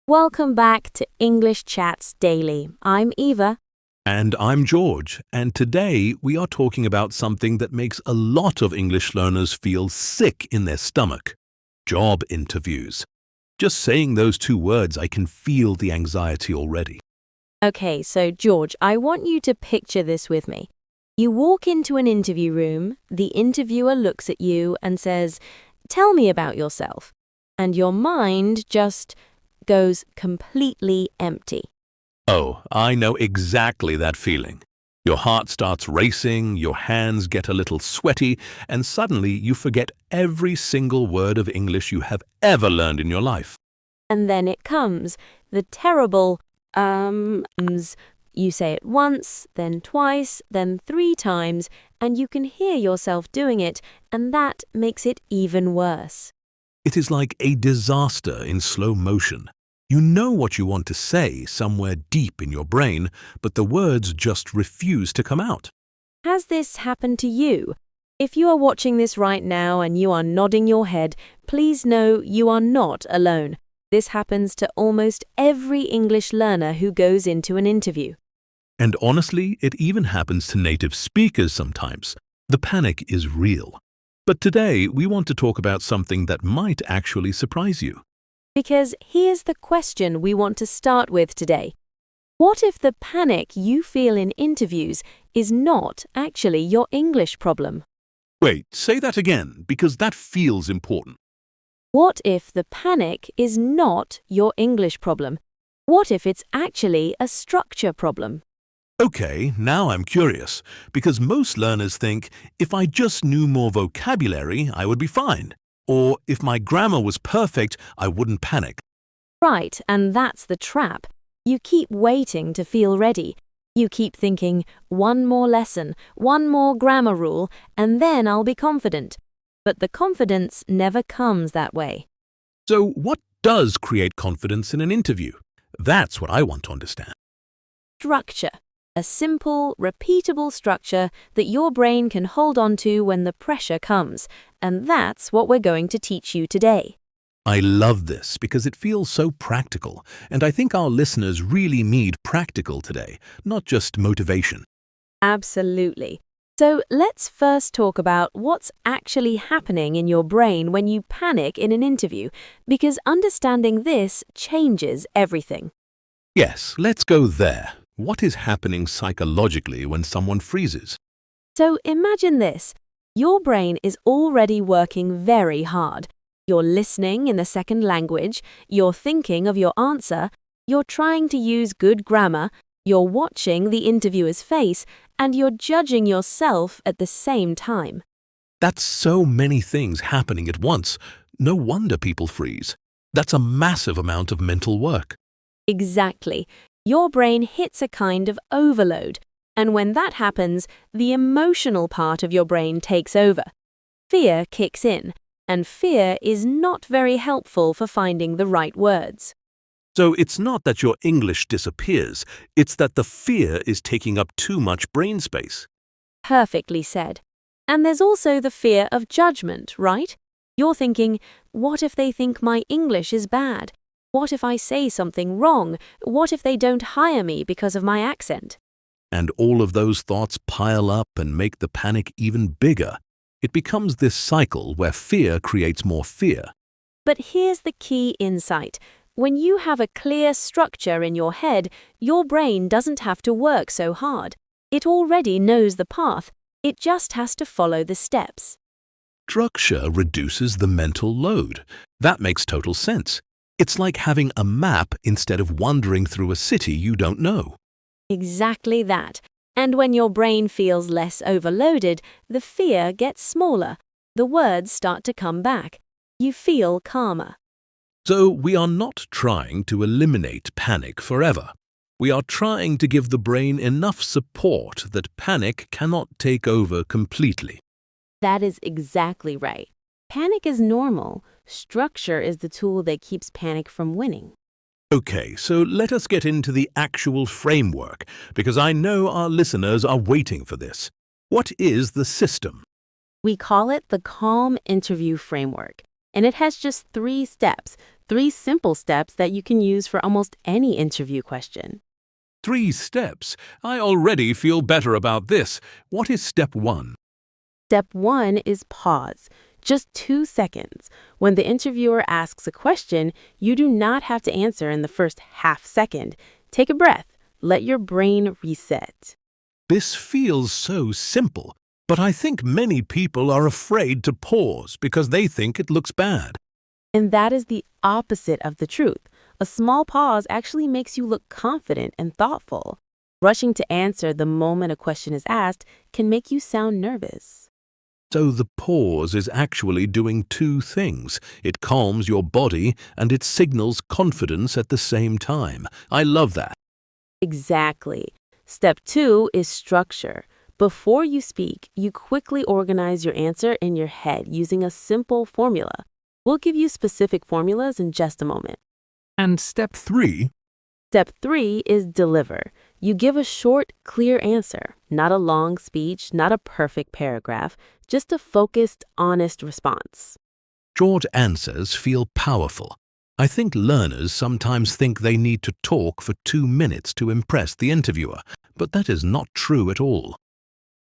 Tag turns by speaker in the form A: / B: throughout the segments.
A: Welcome back to English Chats Daily. I'm Eva.
B: And I'm George, and today we are talking about something that makes a lot of English learners feel sick in their stomach: job interviews. Just saying those two words, I can feel the anxiety already.
A: Okay, so George, I want you to picture this with me. You walk into an interview room, the interviewer looks at you and says, "Tell me about yourself." And your mind just goes completely empty.
B: Oh, I know exactly that feeling. Your heart starts racing, your hands get a little sweaty, and suddenly you forget every single word of English you have ever learned in your life.
A: And then it comes, the terrible ums. You say it once, then twice, then 3 times, and you can hear yourself doing it, and that makes it even worse.
B: It is like a disaster in slow motion. You know what you want to say somewhere deep in your brain, but the words just refuse to come out.
A: Has this happened to you? If you are watching this right now and you are nodding your head, please know you are not alone. This happens to almost every English learner who goes into an interview.
B: And honestly, it even happens to native speakers sometimes. The panic is real. But today, we want to talk about something that might actually surprise you.
A: Because here's the question we want to start with today. What if the panic you feel in interviews is not actually your English problem?
B: Wait, say that again, because that feels important.
A: What if the panic is not your English problem? What if it's actually a structure problem?
B: Okay, now I'm curious, because most learners think, if I just knew more vocabulary, I would be fine. Or if my grammar was perfect, I wouldn't panic.
A: Right, and that's the trap. You keep waiting to feel ready. You keep thinking, one more lesson, one more grammar rule, and then I'll be confident. But the confidence never comes that way.
B: So what does create confidence in an interview? That's what I want to understand.
A: Structure. A simple, repeatable structure that your brain can hold on to when the pressure comes. And that's what we're going to teach you today.
B: I love this because it feels so practical, and I think our listeners really need practical today, not just motivation.
A: Absolutely. So let's first talk about what's actually happening in your brain when you panic in an interview, because understanding this changes everything.
B: Yes, let's go there. What is happening psychologically when someone freezes?
A: So imagine this. Your brain is already working very hard. You're listening in the second language, you're thinking of your answer, you're trying to use good grammar, you're watching the interviewer's face, and you're judging yourself at the same time.
B: That's so many things happening at once. No wonder people freeze. That's a massive amount of mental work.
A: Exactly. Your brain hits a kind of overload, and when that happens, the emotional part of your brain takes over. Fear kicks in, and fear is not very helpful for finding the right words.
B: So it's not that your English disappears, it's that the fear is taking up too much brain space.
A: Perfectly said. And there's also the fear of judgment, right? You're thinking, what if they think my English is bad? What if I say something wrong? What if they don't hire me because of my accent?
B: And all of those thoughts pile up and make the panic even bigger. It becomes this cycle where fear creates more fear.
A: But here's the key insight. When you have a clear structure in your head, your brain doesn't have to work so hard. It already knows the path. It just has to follow the steps.
B: Structure reduces the mental load. That makes total sense. It's like having a map instead of wandering through a city you don't know.
A: Exactly that. And when your brain feels less overloaded, the fear gets smaller. The words start to come back. You feel calmer.
B: So we are not trying to eliminate panic forever. We are trying to give the brain enough support that panic cannot take over completely.
A: That is exactly right. Panic is normal. Structure is the tool that keeps panic from winning.
B: Okay, so let us get into the actual framework, because I know our listeners are waiting for this. What is the system?
A: We call it the calm interview framework, and it has just 3 steps. 3 simple steps that you can use for almost any interview question.
B: 3 steps. I already feel better about this. What is step 1?
A: Step 1 is pause. Just 2 seconds. When the interviewer asks a question, you do not have to answer in the first half second. Take a breath. Let your brain reset.
B: This feels so simple, but I think many people are afraid to pause because they think it looks bad.
A: And that is the opposite of the truth. A small pause actually makes you look confident and thoughtful. Rushing to answer the moment a question is asked can make you sound nervous.
B: So the pause is actually doing 2 things. It calms your body and it signals confidence at the same time. I love that.
A: Exactly. Step 2 is structure. Before you speak, you quickly organize your answer in your head using a simple formula. We'll give you specific formulas in just a moment.
B: And step 3?
A: Step 3 is deliver. You give a short, clear answer, not a long speech, not a perfect paragraph, just a focused, honest response.
B: Short answers feel powerful. I think learners sometimes think they need to talk for 2 minutes to impress the interviewer, but that is not true at all.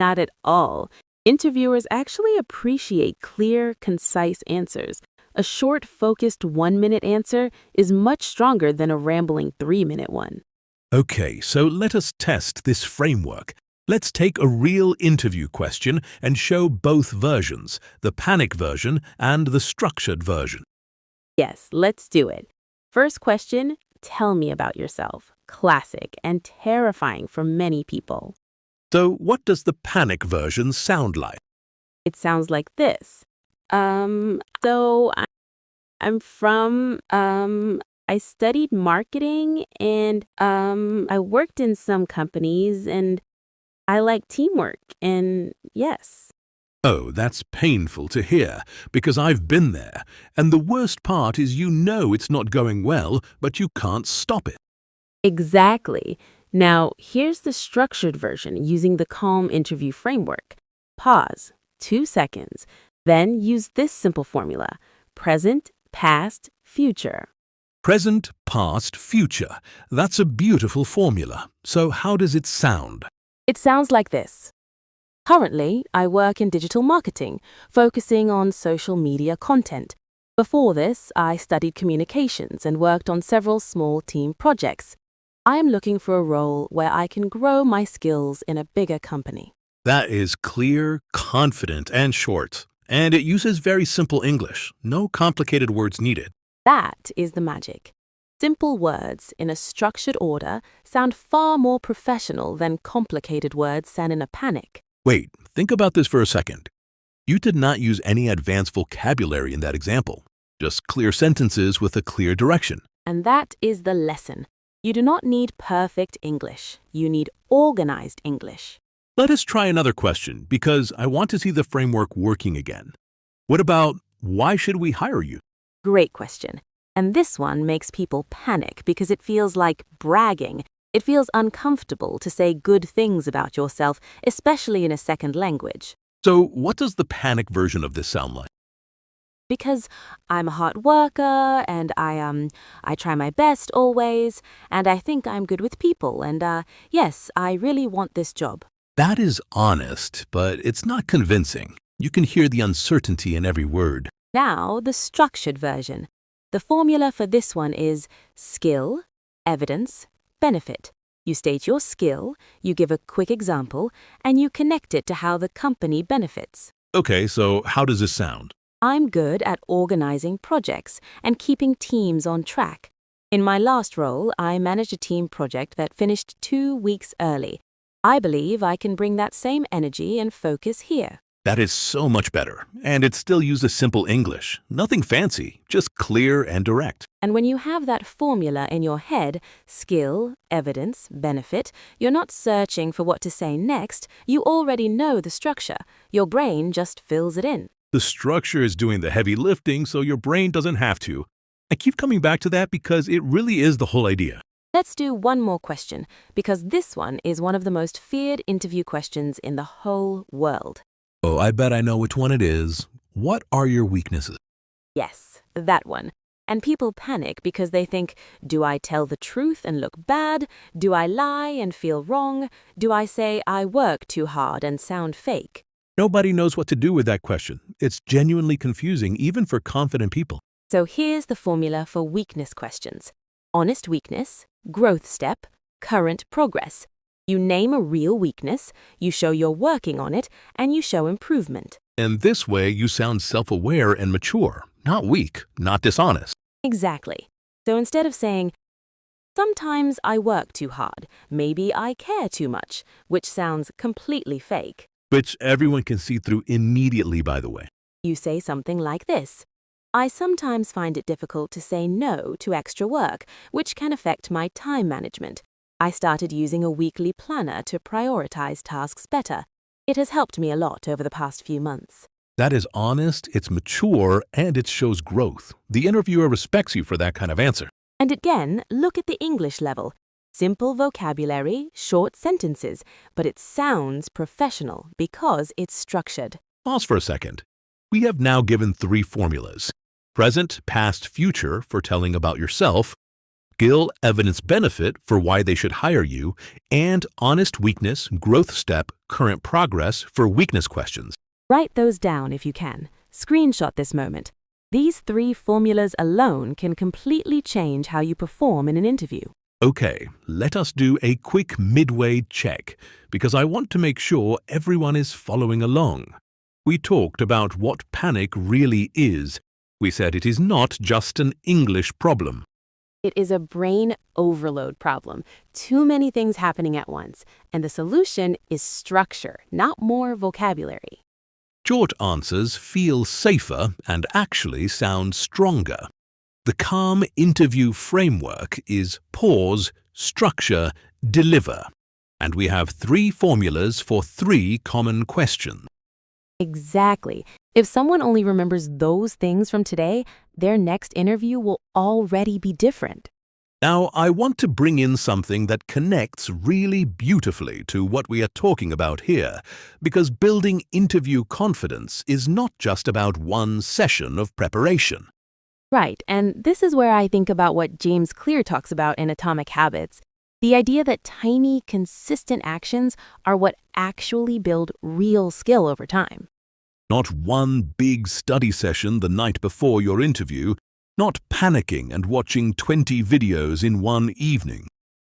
A: Not at all. Interviewers actually appreciate clear, concise answers. A short, focused 1-minute answer is much stronger than a rambling 3-minute one.
B: Okay, so let us test this framework. Let's take a real interview question and show both versions, the panic version and the structured version.
A: Yes, let's do it. First question, tell me about yourself. Classic and terrifying for many people.
B: So what does the panic version sound like?
A: It sounds like this. I'm from, I studied marketing and, I worked in some companies and I like teamwork and yes.
B: Oh, that's painful to hear, because I've been there, and the worst part is you know it's not going well, but you can't stop it.
A: Exactly. Now, here's the structured version using the calm interview framework. Pause, 2 seconds, then use this simple formula: present, past, future.
B: Present, past, future. That's a beautiful formula. So how does it sound?
A: It sounds like this. Currently, I work in digital marketing, focusing on social media content. Before this, I studied communications and worked on several small team projects. I am looking for a role where I can grow my skills in a bigger company.
B: That is clear, confident, and short. And it uses very simple English. No complicated words needed.
A: That is the magic. Simple words in a structured order sound far more professional than complicated words said in a panic.
B: Wait, think about this for a second. You did not use any advanced vocabulary in that example. Just clear sentences with a clear direction.
A: And that is the lesson. You do not need perfect English. You need organized English.
B: Let us try another question, because I want to see the framework working again. What about, why should we hire you?
A: Great question. And this one makes people panic because it feels like bragging. It feels uncomfortable to say good things about yourself, especially in a second language.
B: So what does the panic version of this sound like?
A: Because I'm a hard worker and I try my best always and I think I'm good with people and yes, I really want this job.
B: That is honest, but it's not convincing. You can hear the uncertainty in every word.
A: Now, the structured version. The formula for this one is skill, evidence, benefit. You state your skill, you give a quick example, and you connect it to how the company benefits.
B: Okay, so how does this sound?
A: I'm good at organizing projects and keeping teams on track. In my last role, I managed a team project that finished 2 weeks early. I believe I can bring that same energy and focus here.
B: That is so much better, and it still uses simple English. Nothing fancy, just clear and direct.
A: And when you have that formula in your head, skill, evidence, benefit, you're not searching for what to say next. You already know the structure. Your brain just fills it in.
B: The structure is doing the heavy lifting, so your brain doesn't have to. I keep coming back to that because it really is the whole idea.
A: Let's do one more question, because this one is one of the most feared interview questions in the whole world.
B: Oh, I bet I know which one it is. What are your weaknesses?
A: Yes, that one. And people panic because they think, do I tell the truth and look bad? Do I lie and feel wrong? Do I say I work too hard and sound fake?
B: Nobody knows what to do with that question. It's genuinely confusing, even for confident people.
A: So here's the formula for weakness questions. Honest weakness, growth step, current progress. You name a real weakness, you show you're working on it, and you show improvement.
B: And this way, you sound self-aware and mature, not weak, not dishonest.
A: Exactly. So instead of saying, sometimes I work too hard, maybe I care too much, which sounds completely fake,
B: Which everyone can see through immediately, by the way.
A: you say something like this. I sometimes find it difficult to say no to extra work, which can affect my time management. I started using a weekly planner to prioritize tasks better. It has helped me a lot over the past few months.
B: That is honest, it's mature, and it shows growth. The interviewer respects you for that kind of answer.
A: And again, look at the English level. Simple vocabulary, short sentences, but it sounds professional because it's structured.
B: Pause for a second. We have now given 3 formulas: present, past, future for telling about yourself, skill, evidence, benefit for why they should hire you, and honest weakness, growth step, current progress for weakness questions.
A: Write those down if you can. Screenshot this moment. These 3 formulas alone can completely change how you perform in an interview.
B: Okay, let us do a quick midway check, because I want to make sure everyone is following along. We talked about what panic really is. We said it is not just an English problem.
A: It is a brain overload problem. Too many things happening at once. And the solution is structure, not more vocabulary.
B: Short answers feel safer and actually sound stronger. The calm interview framework is pause, structure, deliver. And we have 3 formulas for 3 common questions.
A: Exactly. If someone only remembers those things from today, their next interview will already be different.
B: Now, I want to bring in something that connects really beautifully to what we are talking about here, because building interview confidence is not just about one session of preparation.
A: Right, and this is where I think about what James Clear talks about in Atomic Habits. The idea that tiny, consistent actions are what actually build real skill over time.
B: Not one big study session the night before your interview, not panicking and watching 20 videos in one evening.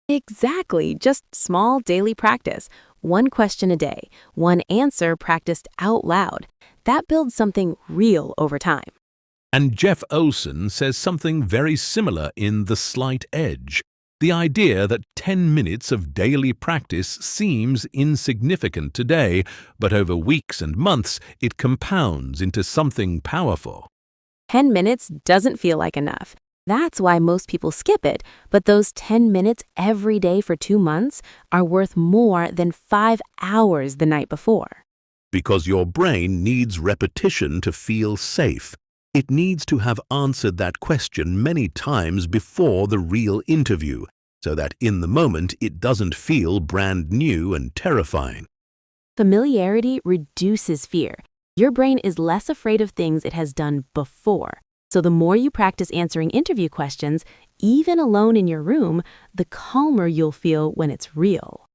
A: Exactly, just small daily practice. 1 question a day, 1 answer practiced out loud. That builds something real over time.
B: And Jeff Olson says something very similar in The Slight Edge. The idea that 10 minutes of daily practice seems insignificant today, but over weeks and months it compounds into something powerful.
A: 10 minutes doesn't feel like enough. That's why most people skip it, but those 10 minutes every day for 2 months are worth more than 5 hours the night before.
B: Because your brain needs repetition to feel safe. It needs to have answered that question many times before the real interview, so that in the moment it doesn't feel brand new and terrifying.
A: Familiarity reduces fear. Your brain is less afraid of things it has done before. So the more you practice answering interview questions, even alone in your room, the calmer you'll feel when it's real.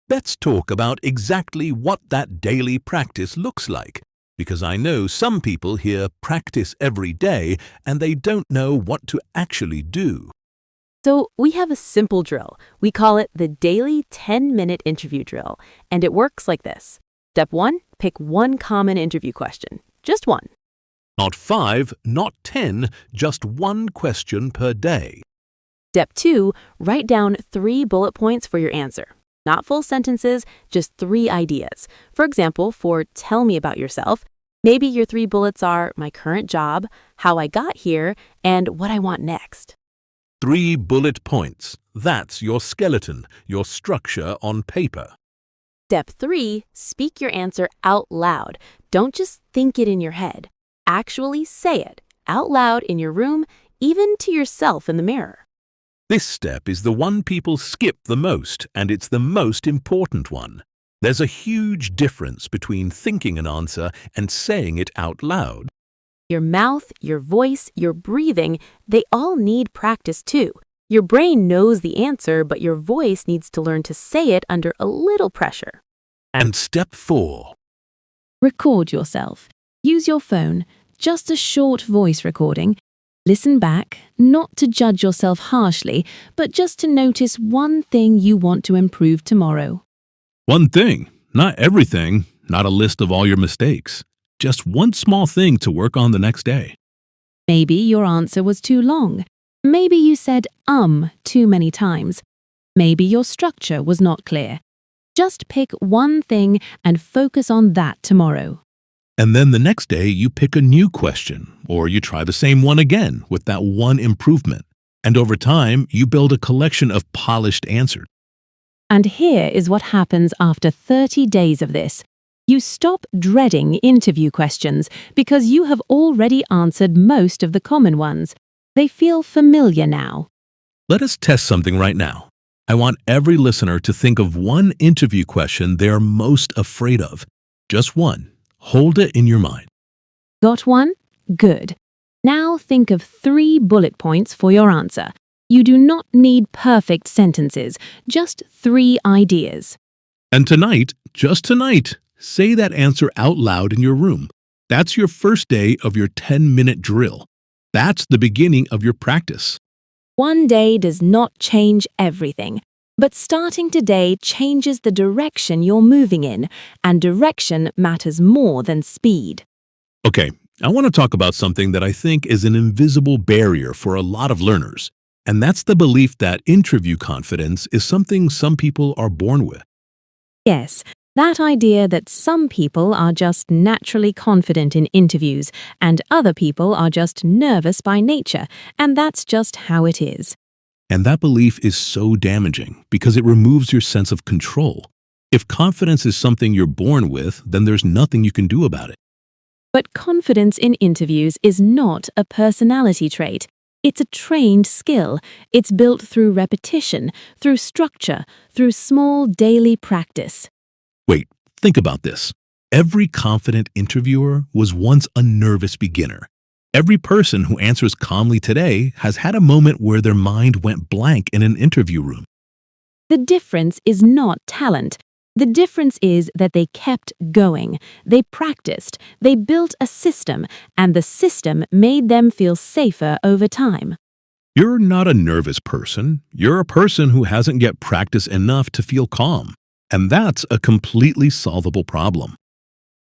B: Let's talk about exactly what that daily practice looks like, because I know some people here practice every day and they don't know what to actually do.
A: So we have a simple drill. We call it the daily 10-minute interview drill, and it works like this. Step 1, pick 1 common interview question. Just 1.
B: Not 5, not 10, just 1 question per day.
A: Step 2, write down 3 bullet points for your answer. Not full sentences, just 3 ideas. For example, for tell me about yourself, maybe your 3 bullets are my current job, how I got here, and what I want next.
B: 3 bullet points. That's your skeleton, your structure on paper.
A: Step 3, speak your answer out loud. Don't just think it in your head. Actually say it out loud in your room, even to yourself in the mirror.
B: This step is the one people skip the most, and it's the most important one. There's a huge difference between thinking an answer and saying it out loud.
A: Your mouth, your voice, your breathing, they all need practice too. Your brain knows the answer, but your voice needs to learn to say it under a little pressure.
B: And step 4.
A: Record yourself. Use your phone, just a short voice recording. Listen back, not to judge yourself harshly, but just to notice one thing you want to improve tomorrow.
B: One thing, not everything, not a list of all your mistakes. Just one small thing to work on the next day.
A: Maybe your answer was too long. Maybe you said too many times. Maybe your structure was not clear. Just pick one thing and focus on that tomorrow.
B: And then the next day you pick a new question, or you try the same one again with that one improvement. And over time, you build a collection of polished answers.
A: And here is what happens after 30 days of this. You stop dreading interview questions because you have already answered most of the common ones. They feel familiar now.
B: Let us test something right now. I want every listener to think of one interview question they're most afraid of. Just one. Hold it in your mind.
A: Got one? Good. Now think of 3 bullet points for your answer. You do not need perfect sentences, just 3 ideas.
B: And tonight, just tonight, say that answer out loud in your room. That's your first day of your 10-minute drill. That's the beginning of your practice.
A: One day does not change everything, but starting today changes the direction you're moving in, and direction matters more than speed.
B: Okay, I want to talk about something that I think is an invisible barrier for a lot of learners, and that's the belief that interview confidence is something some people are born with.
A: Yes, that idea that some people are just naturally confident in interviews and other people are just nervous by nature, and that's just how it is.
B: And that belief is so damaging because it removes your sense of control. If confidence is something you're born with, then there's nothing you can do about it.
A: But confidence in interviews is not a personality trait. It's a trained skill. It's built through repetition, through structure, through small daily practice.
B: Wait, think about this. Every confident interviewer was once a nervous beginner. Every person who answers calmly today has had a moment where their mind went blank in an interview room.
A: The difference is not talent. The difference is that they kept going. They practiced. They built a system, and the system made them feel safer over time.
B: You're not a nervous person. You're a person who hasn't yet practiced enough to feel calm. And that's a completely solvable problem.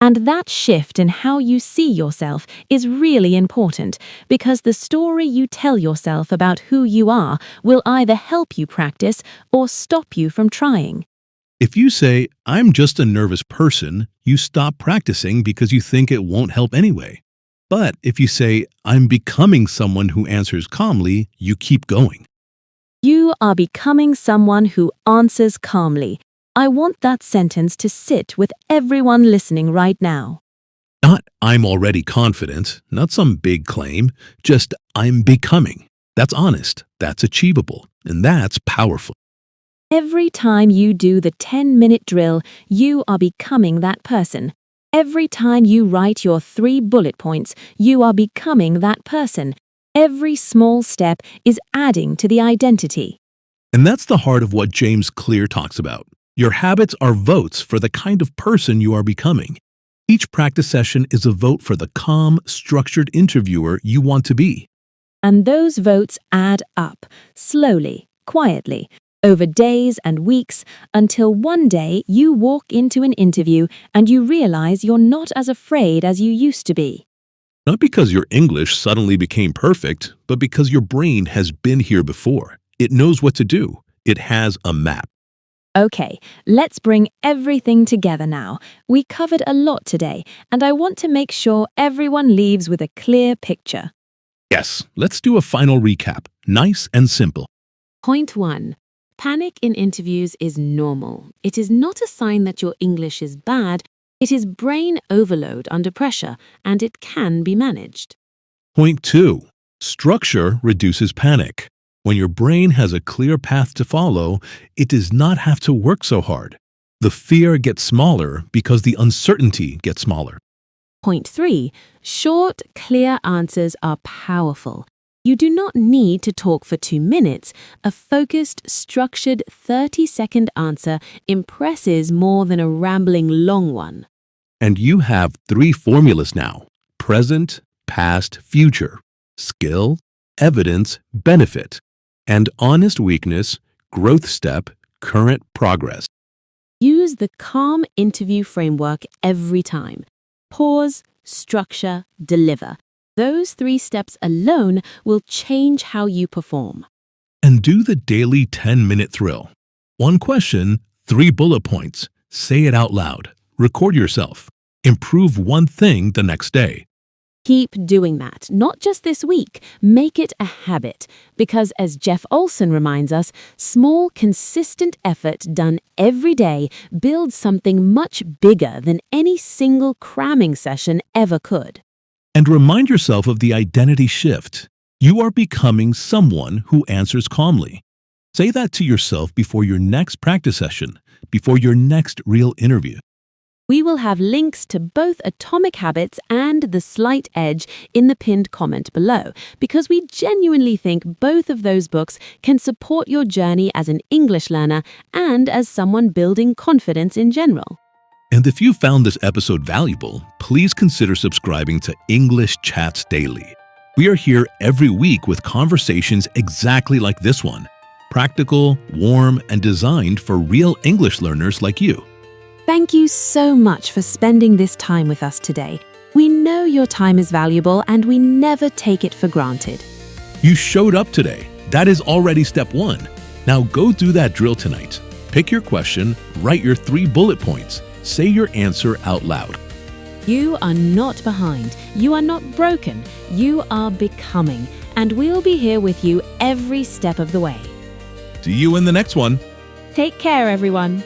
A: And that shift in how you see yourself is really important because the story you tell yourself about who you are will either help you practice or stop you from trying.
B: If you say, "I'm just a nervous person," you stop practicing because you think it won't help anyway. But if you say, "I'm becoming someone who answers calmly," you keep going.
A: You are becoming someone who answers calmly. I want that sentence to sit with everyone listening right now.
B: Not "I'm already confident," not some big claim, just "I'm becoming." That's honest, that's achievable, and that's powerful.
A: Every time you do the 10-minute drill, you are becoming that person. Every time you write your 3 bullet points, you are becoming that person. Every small step is adding to the identity.
B: And that's the heart of what James Clear talks about. Your habits are votes for the kind of person you are becoming. Each practice session is a vote for the calm, structured interviewer you want to be.
A: And those votes add up, slowly, quietly, over days and weeks, until one day you walk into an interview and you realize you're not as afraid as you used to be.
B: Not because your English suddenly became perfect, but because your brain has been here before. It knows what to do. It has a map.
A: Okay, let's bring everything together now. We covered a lot today, and I want to make sure everyone leaves with a clear picture.
B: Yes, let's do a final recap. Nice and simple.
A: Point 1. Panic in interviews is normal. It is not a sign that your English is bad. It is brain overload under pressure, and it can be managed.
B: Point 2. Structure reduces panic. When your brain has a clear path to follow, it does not have to work so hard. The fear gets smaller because the uncertainty gets smaller.
A: Point 3. Short, clear answers are powerful. You do not need to talk for 2 minutes. A focused, structured 30-second answer impresses more than a rambling long one.
B: And you have 3 formulas now: present, past, future, skill, evidence, benefit, and honest weakness, growth step, current progress.
A: Use the CALM interview framework every time. Pause, structure, deliver. Those 3 steps alone will change how you perform.
B: And do the daily 10-minute thrill. 1 question, 3 bullet points. Say it out loud. Record yourself. Improve 1 thing the next day.
A: Keep doing that, not just this week. Make it a habit. Because as Jeff Olson reminds us, small, consistent effort done every day builds something much bigger than any single cramming session ever could.
B: And remind yourself of the identity shift. You are becoming someone who answers calmly. Say that to yourself before your next practice session, before your next real interview.
A: We will have links to both Atomic Habits and The Slight Edge in the pinned comment below, because we genuinely think both of those books can support your journey as an English learner and as someone building confidence in general.
B: And if you found this episode valuable, please consider subscribing to English Chats Daily. We are here every week with conversations exactly like this one. Practical, warm, and designed for real English learners like you.
A: Thank you so much for spending this time with us today. We know your time is valuable and we never take it for granted.
B: You showed up today. That is already step 1. Now go do that drill tonight. Pick your question, write your 3 bullet points. Say your answer out loud.
A: You are not behind. You are not broken. You are becoming. And we'll be here with you every step of the way.
B: See you in the next one.
A: Take care, everyone.